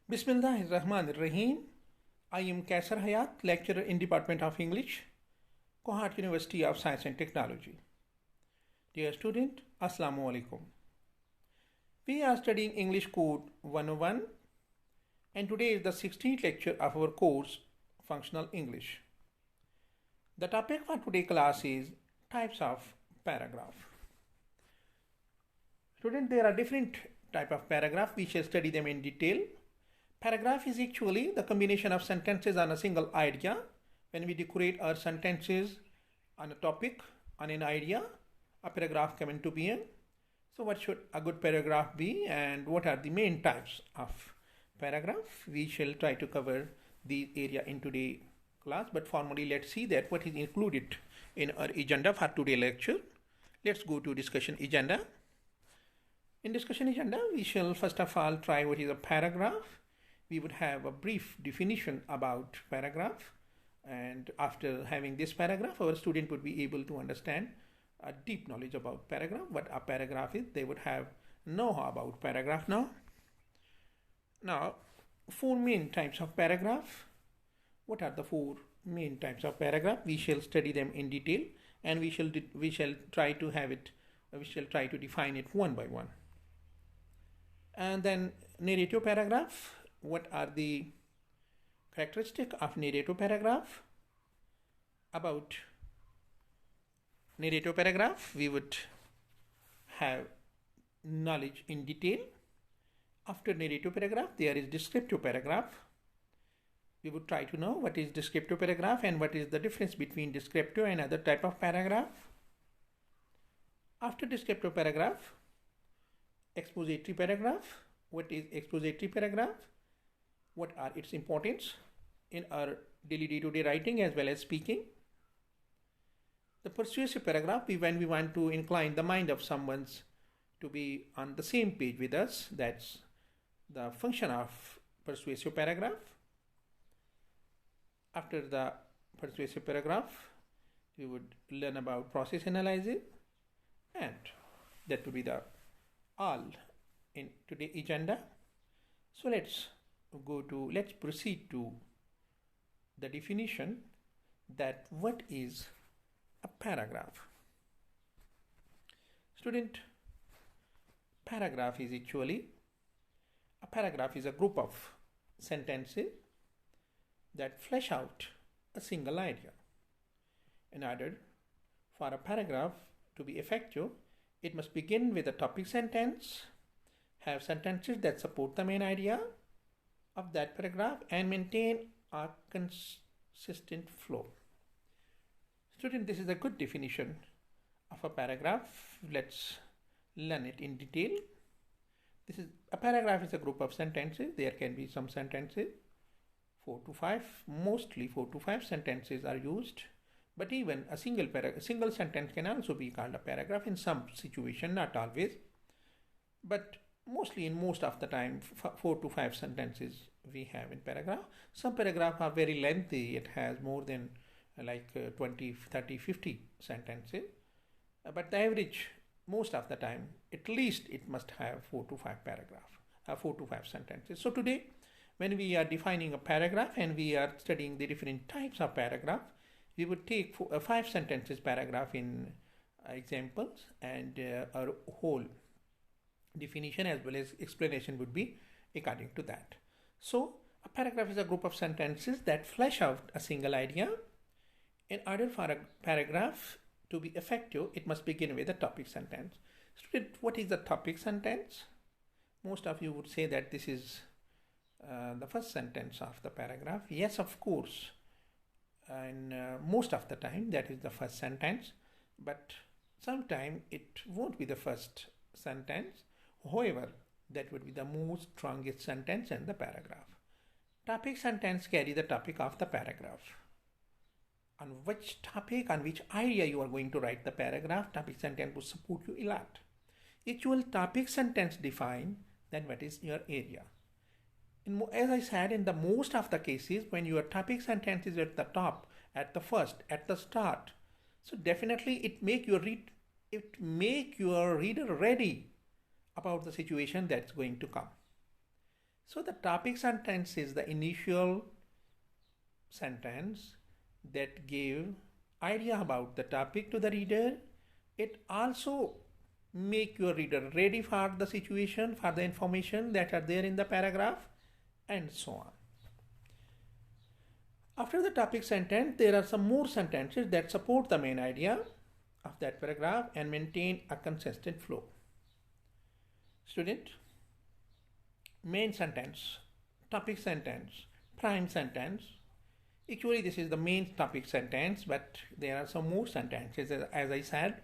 Bismillahirrahmanirrahim. I am Kaisar Hayat, lecturer in Department of English, Kohat University of Science and Technology. Dear student, Assalamu alaikum. We are studying English Code 101 and today is the 16th lecture of our course Functional English. The topic for today's class is types of paragraph. Student, there are different type of paragraph. We shall study them in detail. Paragraph is actually the combination of sentences on a single idea. When we decorate our sentences on a topic, on an idea, a paragraph come into being. So what should a good paragraph be and what are the main types of paragraph? We shall try to cover the area in today's class, but formally let's see that what is included in our agenda for today's lecture. Let's go to discussion agenda. In discussion agenda, we shall first of all try what is a paragraph. We would have a brief definition about paragraph, and after having this paragraph, our student would be able to understand a deep knowledge about paragraph, what a paragraph is. They would have know about paragraph now. Now, four main types of paragraph. What are the four main types of paragraph? We shall study them in detail, and we shall try to have it. We shall try to define it one by one. And then narrative paragraph. What are the characteristics of narrative paragraph? About narrative paragraph, we would have knowledge in detail. After narrative paragraph, there is descriptive paragraph. We would try to know what is descriptive paragraph and what is the difference between descriptive and other type of paragraph. After descriptive paragraph, expository paragraph. What is expository paragraph? What are its importance in our daily day-to-day writing as well as speaking? The persuasive paragraph, when we want to incline the mind of someone to be on the same page with us, that's the function of persuasive paragraph. After the persuasive paragraph, we would learn about process analysis, and that would be the all in today's agenda. So let's proceed to the definition that what is a paragraph. Student, paragraph is actually a group of sentences that flesh out a single idea. In order for a paragraph to be effective, it must begin with a topic sentence, have sentences that support the main idea of that paragraph, and maintain a consistent flow. Student, this is a good definition of a paragraph. Let's learn it in detail. A paragraph is a group of sentences. There can be some sentences, 4 to 5, mostly 4 to 5 sentences are used. But even a single sentence can also be called a paragraph in some situation, not always. But mostly in most of the time, 4 to 5 sentences we have in paragraph. Some paragraph are very lengthy. It has more than 20, 30, 50 sentences. But the average, most of the time, at least it must have 4 to 5 paragraph, 4 to 5 sentences. So today, when we are defining a paragraph and we are studying the different types of paragraph, we would take 5 sentences paragraph in examples, and our whole definition as well as explanation would be according to that. So a paragraph is a group of sentences that flesh out a single idea. In order for a paragraph to be effective, it must begin with a topic sentence. Student, what is the topic sentence? Most of you would say that this is the first sentence of the paragraph. Yes, of course. And most of the time that is the first sentence, but sometimes it won't be the first sentence. However, that would be the most strongest sentence in the paragraph. Topic sentence carry the topic of the paragraph. On which topic, on which idea you are going to write the paragraph, topic sentence will support you a lot. Actual topic sentence define then what is your area. As I said, in the most of the cases, when your topic sentence is at the top, at the first, at the start, so definitely it make your reader ready about the situation that's going to come. So the topic sentence is the initial sentence that give idea about the topic to the reader. It also make your reader ready for the situation, for the information that are there in the paragraph, and so on. After the topic sentence, there are some more sentences that support the main idea of that paragraph and maintain a consistent flow. Student, main sentence, topic sentence, prime sentence. Actually, this is the main topic sentence, but there are some more sentences, as I said,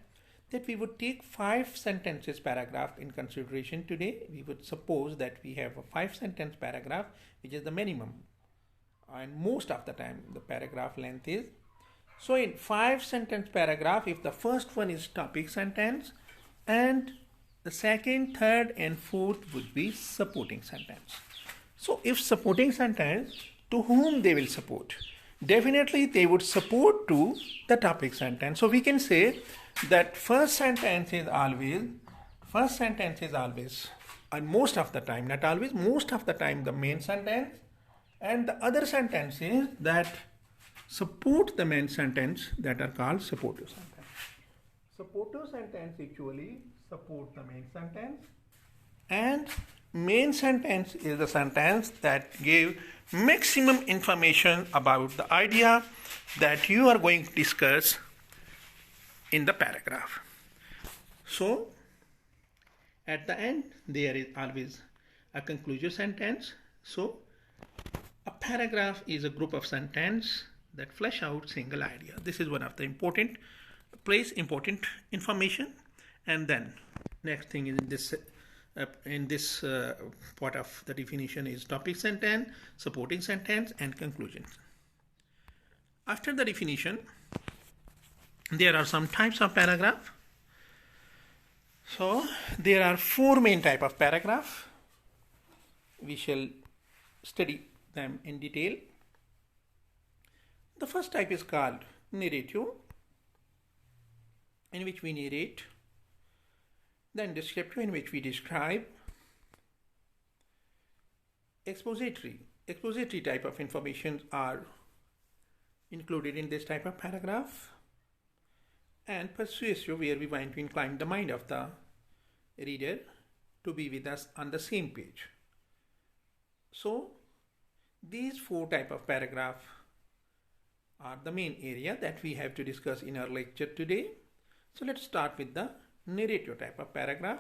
that we would take 5 sentences paragraph in consideration today. We would suppose that we have a 5 sentence paragraph, which is the minimum. And most of the time, the paragraph length is. So in 5 sentence paragraph, if the first one is topic sentence, and the second, third, and fourth would be supporting sentence. So if supporting sentence, to whom they will support? Definitely they would support to the topic sentence. So we can say that first sentence is always, and most of the time, not always, most of the time the main sentence, and the other sentences that support the main sentence that are called supportive sentence. Supportive sentence actually support the main sentence, and main sentence is the sentence that give maximum information about the idea that you are going to discuss in the paragraph. So at the end there is always a conclusion sentence. So a paragraph is a group of sentences that flesh out single idea. This is one of the important information. And then next thing is in this part of the definition is topic sentence, supporting sentence, and conclusion. After the definition, there are some types of paragraph. So there are 4 main type of paragraph. We shall study them in detail. The first type is called narrative, in which we narrate. Then descriptive, in which we describe. Expository type of information are included in this type of paragraph. And persuasive, where we want to incline the mind of the reader to be with us on the same page. So these 4 type of paragraph are the main area that we have to discuss in our lecture today. So let's start with the narrative type of paragraph.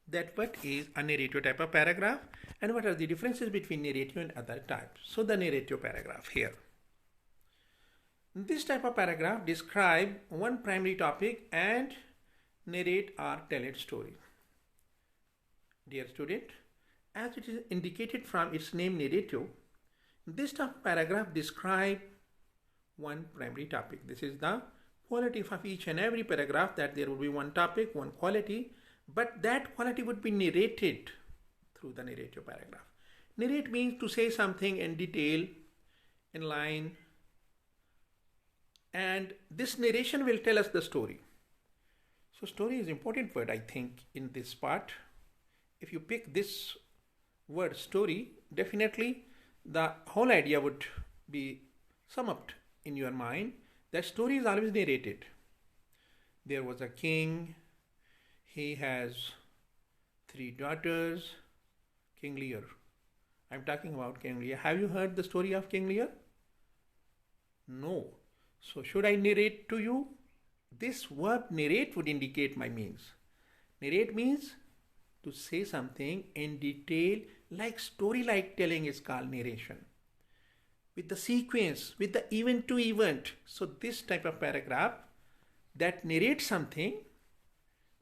That what is a narrative type of paragraph, and what are the differences between narrative and other types. So the narrative paragraph here. This type of paragraph describe one primary topic and narrate or tell its story. Dear student, as it is indicated from its name narrative, this type of paragraph describe one primary topic. This is the quality of each and every paragraph, that there will be one topic, one quality, but that quality would be narrated through the narrative paragraph. Narrate means to say something in detail, in line, and this narration will tell us the story. So story is important word, I think, in this part. If you pick this word story, definitely the whole idea would be summed up in your mind. That story is always narrated. There was a king. He has 3 daughters. King Lear. I'm talking about King Lear. Have you heard the story of King Lear? No. So should I narrate to you? This word narrate would indicate my means. Narrate means to say something in detail, like story-like telling is called narration. With the sequence, with the event to event. So this type of paragraph that narrates something,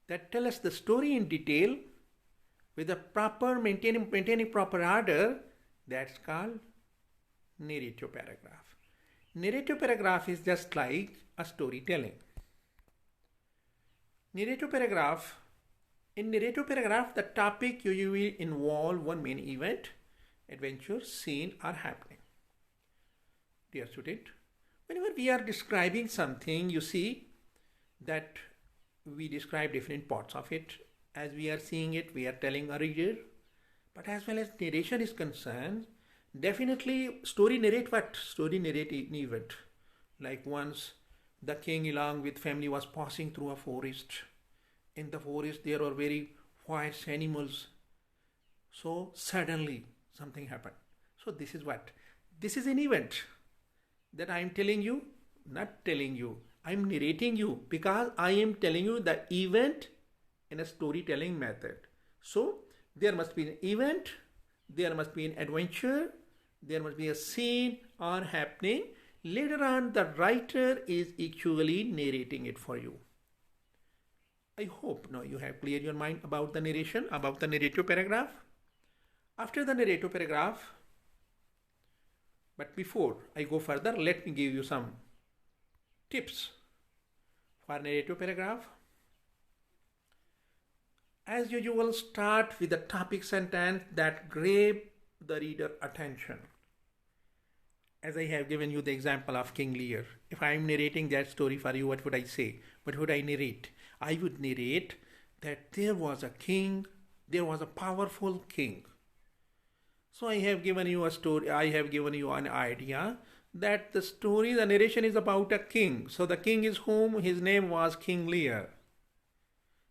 that tell us the story in detail with a proper maintaining proper order, that's called narrative paragraph. Narrative paragraph is just like a storytelling. In narrative paragraph, the topic usually involve one main event, adventure, scene, or happening. Dear student, whenever we are describing something, you see that we describe different parts of it. As we are seeing it, we are telling a reader. But as well as narration is concerned, definitely story narrate what? Story narrate an event. Like once the king along with family was passing through a forest. In the forest there were very wise animals. So suddenly something happened. So this is what? This is an event that I am telling you, not telling you. I am narrating you because I am telling you the event in a storytelling method. So there must be an event, there must be an adventure, there must be a scene or happening. Later on, the writer is actually narrating it for you. I hope now you have cleared your mind about the narration, about the narrative paragraph. After the narrative paragraph, but before I go further, let me give you some tips for narrative paragraph. As usual, start with a topic sentence that grab the reader attention. As I have given you the example of King Lear. If I am narrating that story for you, what would I say? What would I narrate? I would narrate that there was a king, there was a powerful king. So I have given you a story, I have given you an idea that the story, the narration is about a king. So the king is whom? His name was King Lear.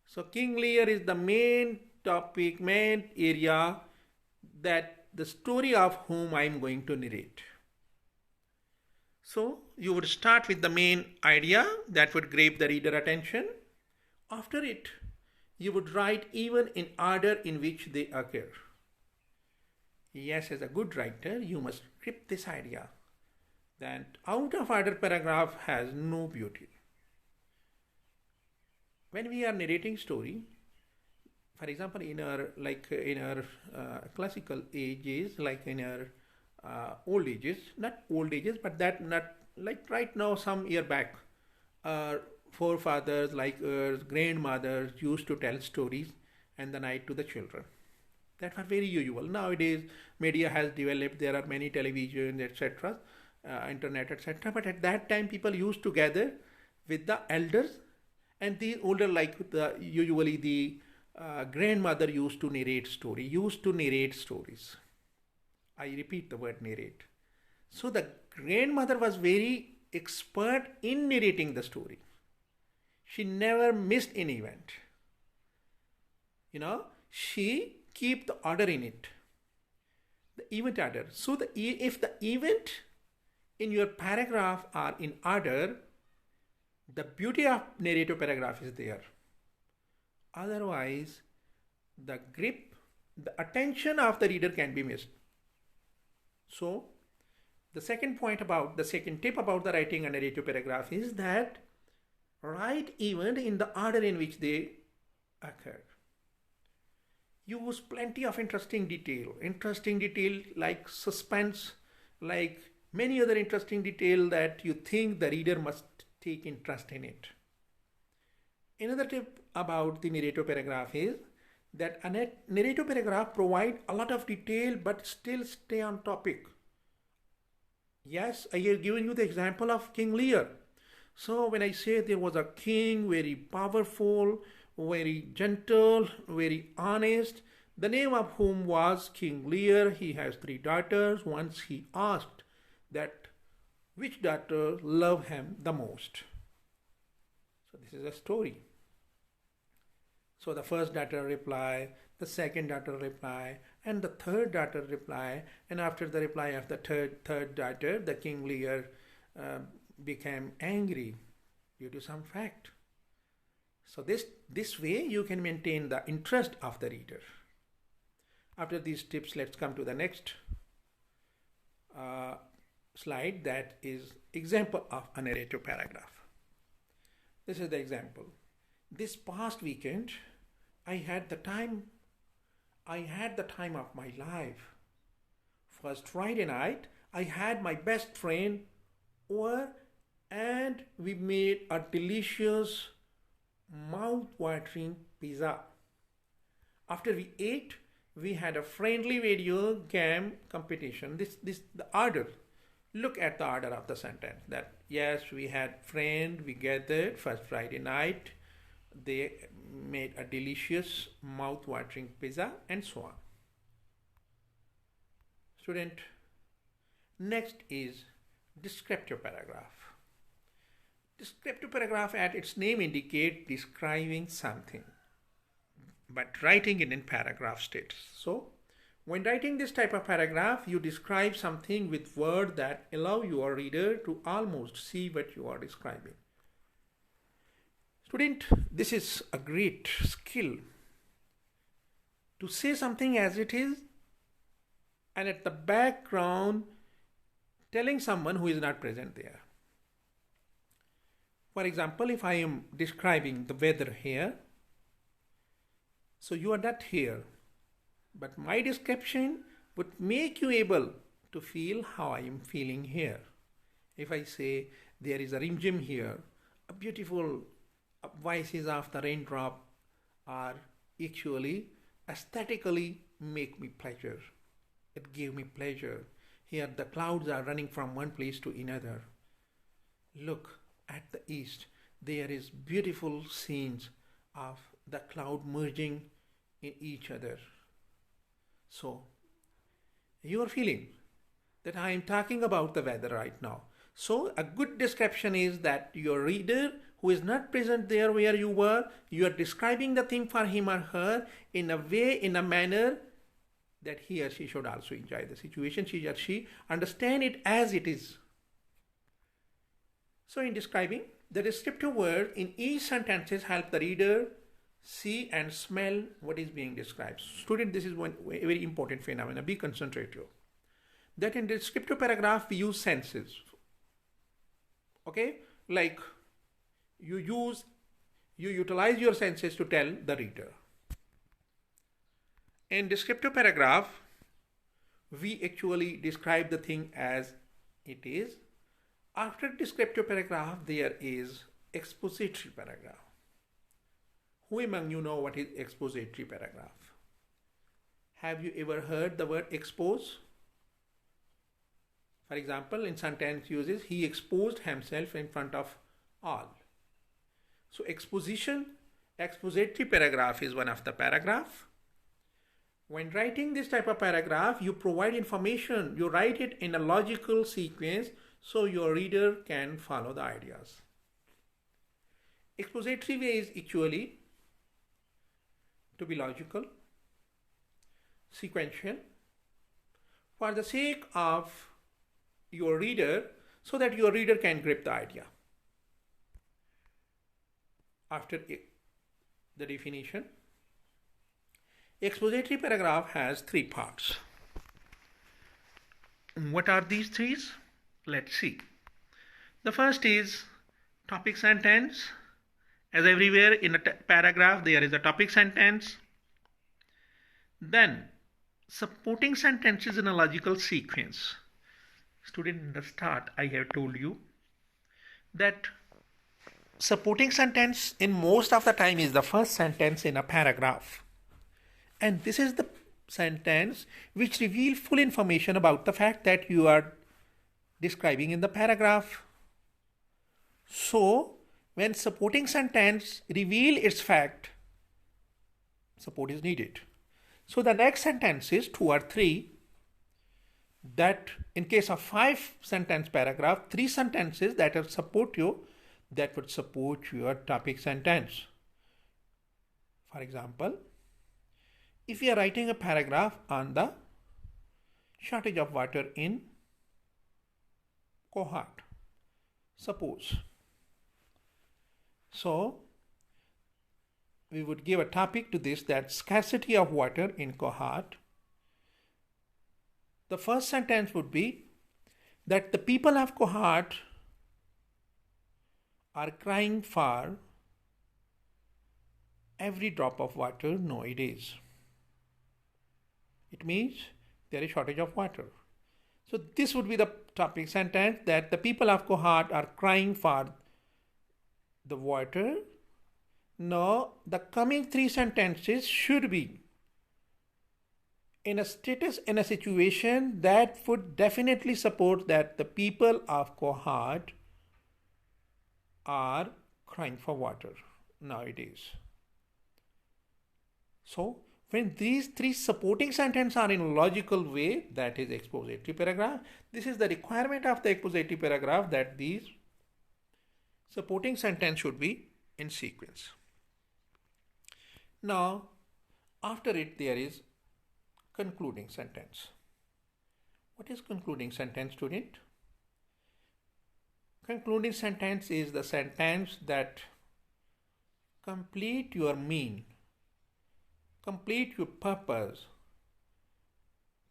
So King Lear is the main topic, main area that the story of whom I am going to narrate. So you would start with the main idea that would grab the reader attention. After it, you would write even in order in which they occur. Yes, as a good writer, you must grip this idea that out of order paragraph has no beauty. When we are narrating story, for example, in our classical ages, like in our old ages, not old ages, but that not like right now, some year back, our forefathers, like our grandmothers, used to tell stories and the night to the children. That was very usual. Nowadays, media has developed. There are many televisions, etc., internet, etc. But at that time, people used to gather with the elders, and the older, like usually the grandmother used to narrate story. Used to narrate stories. I repeat the word narrate. So the grandmother was very expert in narrating the story. She never missed an event. She keep the order in it. The event order. So if the event in your paragraph are in order, the beauty of narrative paragraph is there. Otherwise, the grip, the attention of the reader can be missed. So, the second tip about the writing a narrative paragraph is that write event in the order in which they occur. Use plenty of interesting detail like suspense, like many other interesting detail that you think the reader must take interest in it. Another tip about the narrative paragraph is that a narrative paragraph provide a lot of detail but still stay on topic. Yes, I have given you the example of King Lear. So when I say there was a king, very powerful, very gentle, very honest, the name of whom was King Lear. He has 3 daughters. Once he asked that which daughter loved him the most. So this is a story. So the first daughter reply, the second daughter reply, and the third daughter reply. And after the reply of the third daughter, the King Lear became angry due to some fact. So this way you can maintain the interest of the reader. After these tips, let's come to the next slide, that is example of a narrative paragraph. This is the example. This past weekend, I had the time of my life. First Friday night, I had my best friend over and we made a delicious mouth-watering pizza. After we ate, we had a friendly video game competition. The order. Look at the order of the sentence. That yes, we had friend, we gathered first Friday night. They made a delicious mouth-watering pizza and so on. Student, next is descriptive paragraph. Descriptive paragraph at its name indicate describing something, but writing it in paragraph states. So when writing this type of paragraph, you describe something with words that allow your reader to almost see what you are describing. Student, this is a great skill to say something as it is and at the background telling someone who is not present there. For example, if I am describing the weather here, so you are not here, but my description would make you able to feel how I am feeling here. If I say there is a rim here, a beautiful voices of the raindrop are actually aesthetically make me pleasure. It gave me pleasure. Here the clouds are running from one place to another. Look at the east. There is beautiful scenes of the cloud merging in each other. So you are feeling that I am talking about the weather right now. So a good description is that your reader who is not present there where you were, you are describing the thing for him or her in a way, in a manner that he or she should also enjoy the situation, she or she understand it as it is. So in describing, the descriptive word in each sentences help the reader see and smell what is being described. Student, this is one very important phenomenon. Be concentrative. That in descriptive paragraph we use senses. Okay, like you utilize your senses to tell the reader. In descriptive paragraph, we actually describe the thing as it is. After descriptive paragraph, there is expository paragraph. Who among you know what is expository paragraph? Have you ever heard the word expose? For example, in sentence uses, he exposed himself in front of all. So exposition, expository paragraph is one of the paragraph. When writing this type of paragraph, you provide information, you write it in a logical sequence so your reader can follow the ideas. Expository way is actually to be logical, sequential, for the sake of your reader, so that your reader can grip the idea. After the definition, expository paragraph has three parts. What are these three? Let's see. The first is topic sentence. As everywhere in a paragraph, there is a topic sentence. Then supporting sentences in a logical sequence. Student, in the start, I have told you that supporting sentence in most of the time is the first sentence in a paragraph. And this is the sentence which reveals full information about the fact that you are describing in the paragraph. So, when supporting sentence reveals its fact, support is needed. So, the next sentences, 2 or 3, that in case of 5 sentence paragraph, 3 sentences that will support you, that would support your topic sentence. For example, if you are writing a paragraph on the shortage of water in Kohat, suppose. So, we would give a topic to this, that scarcity of water in Kohat. The first sentence would be that the people of Kohat are crying for every drop of water nowadays. It means there is shortage of water. So this would be the topic sentence, that the people of Kohat are crying for the water. Now the coming 3 sentences should be in a status, in a situation that would definitely support that the people of Kohat are crying for water nowadays. So When these three supporting sentences are in a logical way, that is expository paragraph. This is the requirement of the expository paragraph, that these supporting sentence should be in sequence. Now, after it there is concluding sentence. What is concluding sentence, student? Concluding sentence is the sentence that complete your mean, complete your purpose,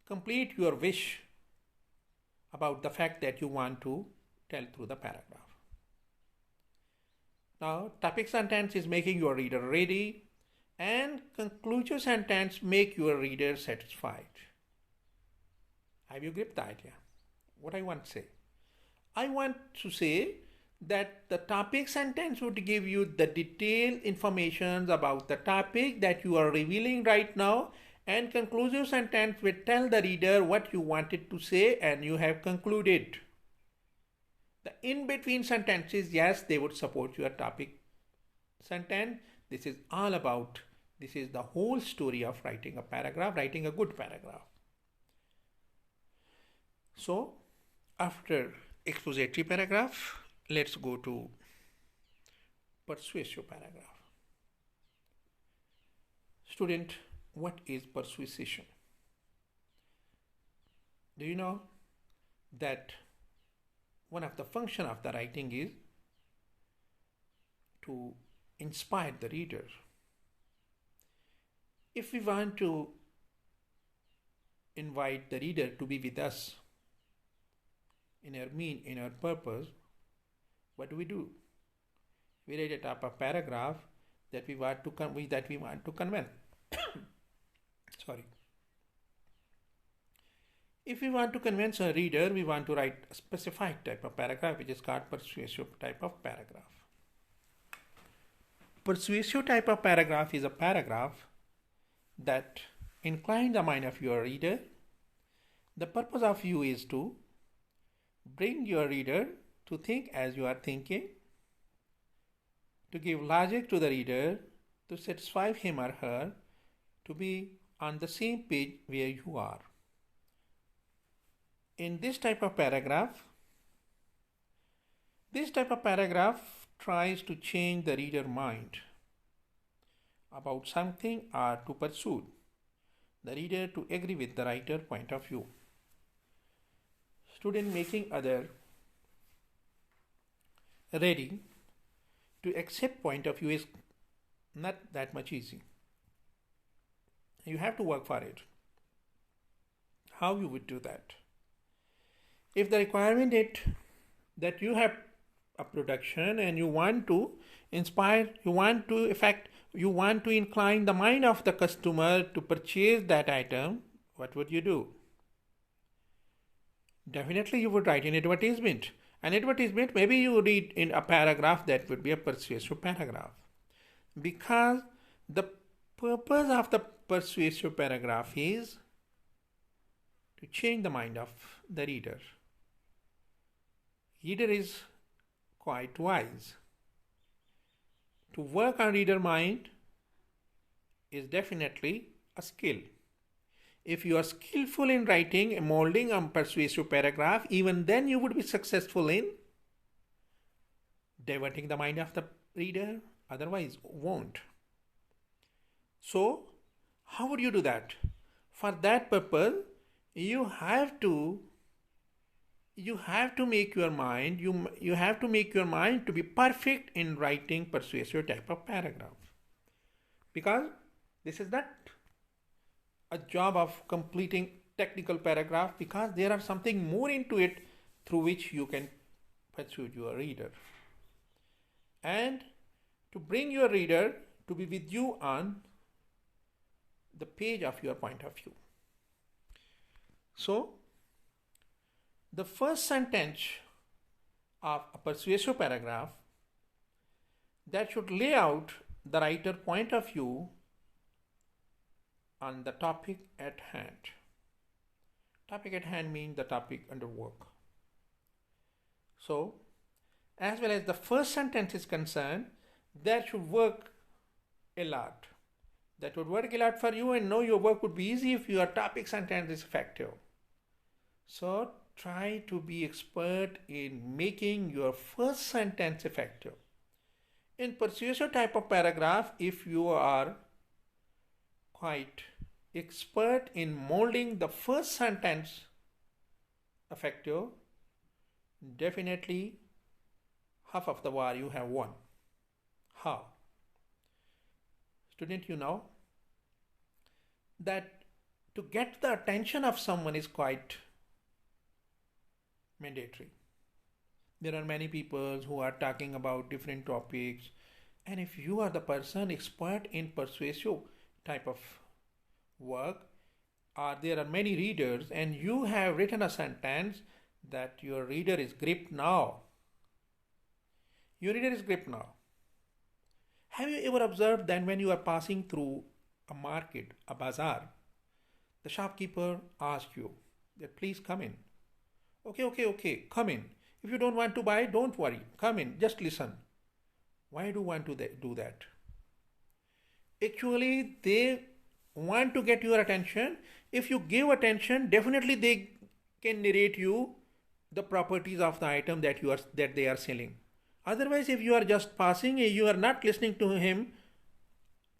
complete your wish about the fact that you want to tell through the paragraph. Now, topic sentence is making your reader ready, and conclusive sentence make your reader satisfied. Have you gripped the idea? What I want to say? I want to say that the topic sentence would give you the detailed information about the topic that you are revealing right now, and conclusive sentence will tell the reader what you wanted to say and you have concluded. The in-between sentences, yes, they would support your topic sentence. This is all about, this is the whole story of writing a paragraph, writing a good paragraph. So, after expository paragraph, let's go to persuasive paragraph. Student, what is persuasion? Do you know that one of the function of the writing is to inspire the reader? If we want to invite the reader to be with us in our mean, in our purpose, what do? We write a type of paragraph that we want to convey. Sorry. If we want to convince a reader, we want to write a specific type of paragraph, which is called persuasive type of paragraph. Persuasive type of paragraph is a paragraph that inclines the mind of your reader. The purpose of you is to bring your reader to think as you are thinking, to give logic to the reader, to satisfy him or her, to be on the same page where you are. In this type of paragraph tries to change the reader's mind about something or to persuade the reader to agree with the writer's point of view. Student, making other ready to accept point of view is not that much easy. You have to work for it. How you would do that? If the requirement is that you have a production and you want to inspire, you want to incline the mind of the customer to purchase that item, what would you do? Definitely you would write an advertisement. An advertisement, maybe you read in a paragraph that would be a persuasive paragraph. Because the purpose of the persuasive paragraph is to change the mind of the reader. Reader is quite wise. To work on reader mind is definitely a skill. If you are skillful in writing and molding a persuasive paragraph, even then you would be successful in diverting the mind of the reader, otherwise won't. So, how would you do that? For that purpose, you have to make your mind, you have to make your mind to be perfect in writing persuasive type of paragraph. Because this is not a job of completing technical paragraph, because there are something more into it through which you can persuade your reader. And to bring your reader to be with you on the page of your point of view. So, the first sentence of a persuasive paragraph that should lay out the writer's point of view on the topic at hand. Topic at hand means the topic under work. So, as well as the first sentence is concerned, that should work a lot. That would work a lot for you, and know your work would be easy if your topic sentence is effective. So try to be expert in making your first sentence effective. In persuasive type of paragraph, if you are quite expert in molding the first sentence effective, definitely half of the war you have won. How? Student, you know that to get the attention of someone is quite mandatory. There are many people who are talking about different topics, and if you are the person expert in persuasive type of work, or there are many readers and you have written a sentence that your reader is gripped now. Your reader is gripped now. Have you ever observed that when you are passing through a market, a bazaar, the shopkeeper asks you that please come in. Okay, come in. If you don't want to buy, don't worry. Come in, just listen. Why do you want to do that? Actually, they want to get your attention. If you give attention, definitely they can narrate you the properties of the item that they are selling. Otherwise, if you are just passing, you are not listening to him,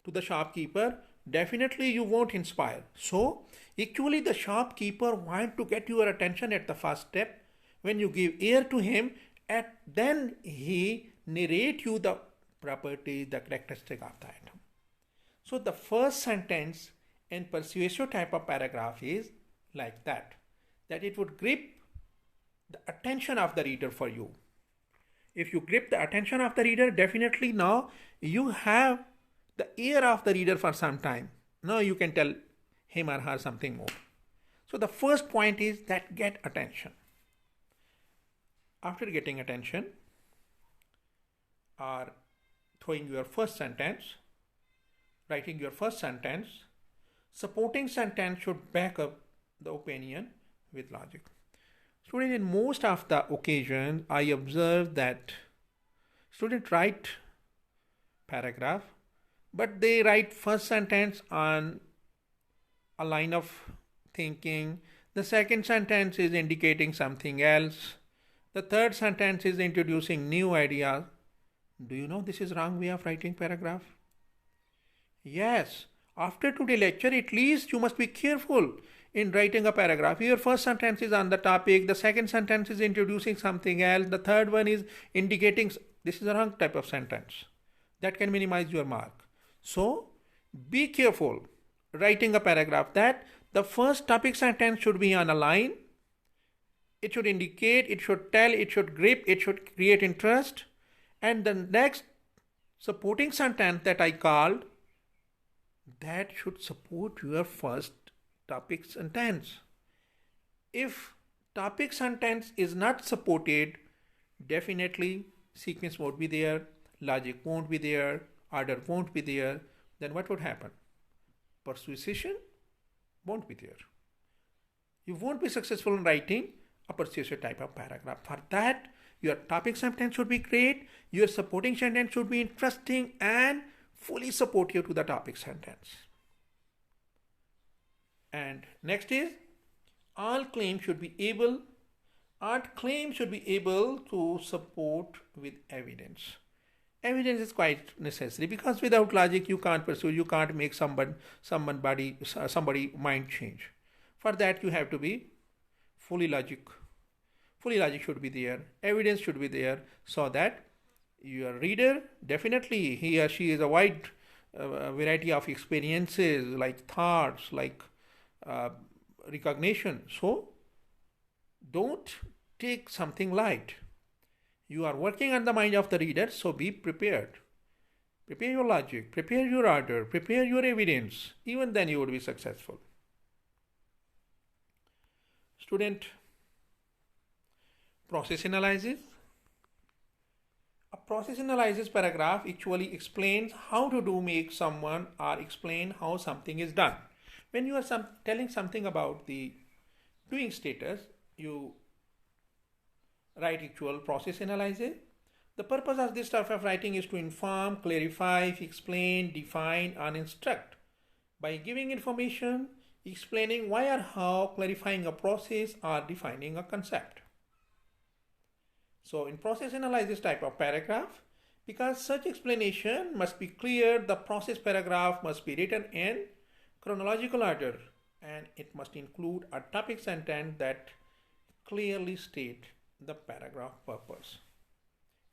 to the shopkeeper, definitely you won't inspire. So actually the shopkeeper wants to get your attention at the first step. When you give ear to him, then he narrate you the properties, the characteristic of the item. So the first sentence in persuasive type of paragraph is like that it would grip the attention of the reader for you. If you grip the attention of the reader, definitely now you have the ear of the reader for some time. Now you can tell him or her something more. So the first point is that get attention. After getting attention, or throwing your first sentence, writing your first sentence, supporting sentence should back up the opinion with logic. Student, in most of the occasions, I observe that students write paragraph, but they write first sentence on a line of thinking. The second sentence is indicating something else. The third sentence is introducing new ideas. Do you know this is wrong way of writing paragraph? Yes. After today's lecture, at least you must be careful in writing a paragraph. Your first sentence is on the topic. The second sentence is introducing something else. The third one is indicating this is a wrong type of sentence. That can minimize your mark. So be careful writing a paragraph that the first topic sentence should be on a line. It should indicate, it should tell, it should grip, it should create interest. And the next supporting sentence that I called, that should support your first topic sentence. If topic sentence is not supported, definitely sequence won't be there, logic won't be there, order won't be there. Then what would happen? Persuasion won't be there. You won't be successful in writing a persuasive type of paragraph. For that, your topic sentence should be great, your supporting sentence should be interesting and fully supportive to the topic sentence. And next is all claims should be able to support with evidence. Evidence is quite necessary because without logic you can't pursue, you can't make somebody mind change. For that you have to be fully logic should be there, evidence should be there, so that your reader, definitely he or she is a wide variety of experiences, like thoughts, like recognition. So don't take something light. You are working on the mind of the reader, so be prepared. Prepare your logic, prepare your order, prepare your evidence. Even then you would be successful. Student, process analysis. A process analysis paragraph actually explains how to make someone or explain how something is done. When you are telling something about the doing status, you write actual process analysis. The purpose of this type of writing is to inform, clarify, explain, define, and instruct by giving information, explaining why or how, clarifying a process, or defining a concept. So in process analysis type of paragraph, because such explanation must be clear, the process paragraph must be written in chronological order, and it must include a topic sentence that clearly state the paragraph purpose.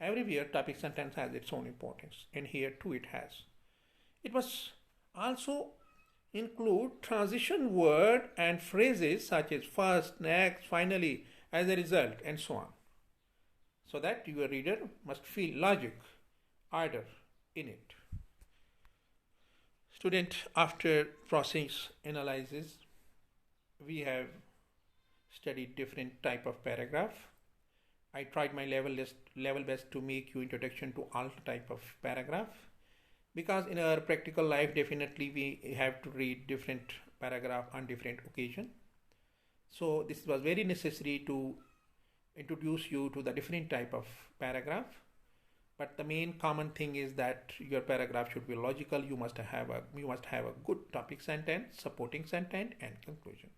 Everywhere topic sentence has its own importance, and here too it has. It must also include transition word and phrases such as first, next, finally, as a result, and so on, so that your reader must feel logic, order in it. Student, after process analysis, we have studied different type of paragraph. I tried my level best to make you introduction to all type of paragraph, because in our practical life definitely we have to read different paragraph on different occasion. So this was very necessary to introduce you to the different type of paragraph. But the main common thing is that your paragraph should be logical. You must have a good topic sentence, supporting sentence, and conclusion.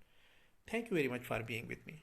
Thank you very much for being with me.